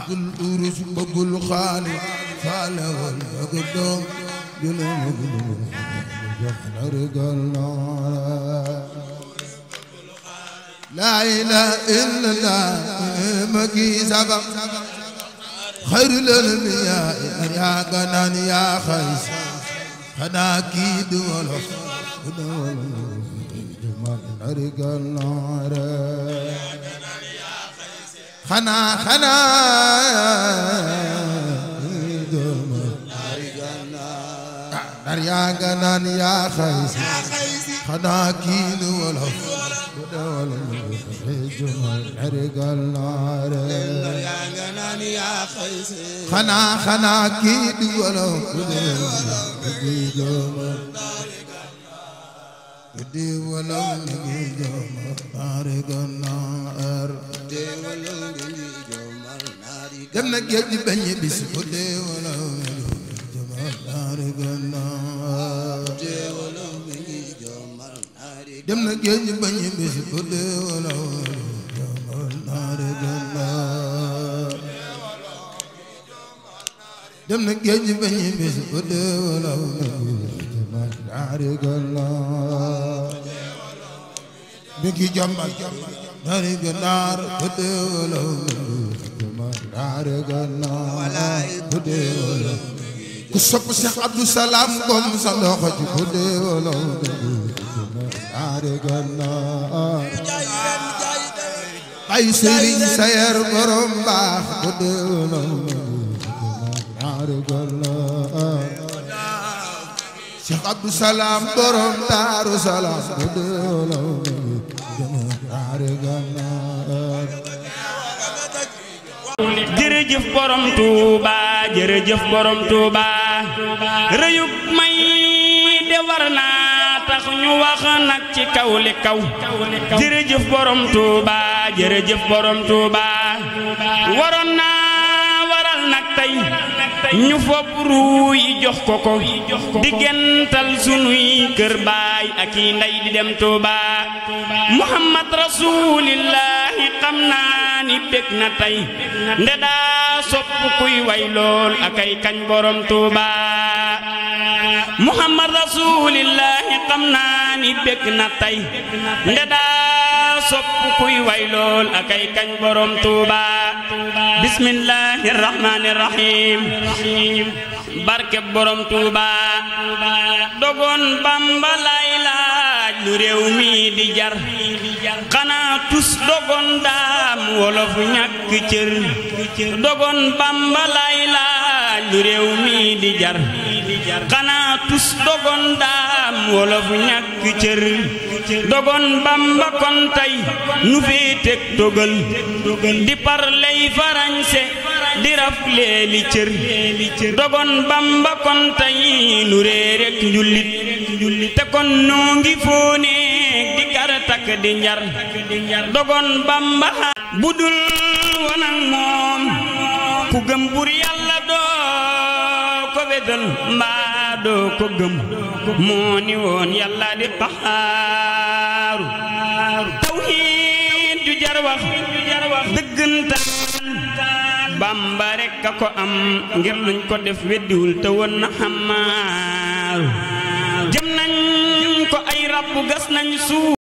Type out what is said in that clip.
bëggul urus bëggul xaalis faalewul bëgg doom jula bëggul jox na regal la ilaha illallah ma gi sabab xayrul anbiyaa yaa ganaan yaa xays xanaa kii du wolof xanaa dar yaa nga naan yaa xays xanaa kii du wolof xanaa kii du wolof di wolof ngi jomar gànnaar dem na géej gi bañ bis bu dee wolof jomar gànnaar dem na géej gi bañ bis bu dee wolof jomar gànnaar dem na géej gi bañ bis bu dee wolof bigi jommal dari gànnaar bu dee wolof dari gànnaar bu dee wolof ku sopp Cheikh Abdou Salam Ngom sa loxo ci bu dee wolof dari gànnaar ay Serigne Sayer borom baax bu dee wolof dari gànnaar Cheikh Abdou Salam borom Daaru Salaam jërëjëf borom Touba jërëjëf borom Touba rëyug may de war naa tax ñu wax nag ci kaw li kaw jërëjëf borom Touba jërëjëf borom Touba waroon naa waral nag tey ñu fopp ruu yi jox ko ko diggantal sunuy kër baay ak i ndey di dem Touba Muhammad rasulillahi xam naa ni bég na tey nde daa sopp kuy way lool ak ay kañ borom Touba Muhammad rasulillahi xam naa ni bég na tey nde daa sopp kuy way lool ak ay kañ borom Touba bismillahi rahmani rahim barke borom Touba dogon Bamba lay laaj lu réew mi di jar xanaa tus dogon daam wolof ñàkk cër dogon Bamba lay laaj lu réew mi di jar xanaa tus dogon daam wolof ñàkk cër dogon Bamba kon tey nu féeteg dogal di parley farañse di raf leeli cër dogon Bamba kon tey nu réerek njullit te kon noo ngi fóoneeg di karatak di njar dogon Bamba budul wonak moom ku gëm bur yàlla doo ko wedal mbaa doo ko gëm moo ni woon yàlla di qaxaaru tawhiid ju jar wax dëggantaan Bamba rekk a ko am ngir luñ ko def weddiwul te woon na xamaaru jëm nañ ko ay rabbu gas nañ suuf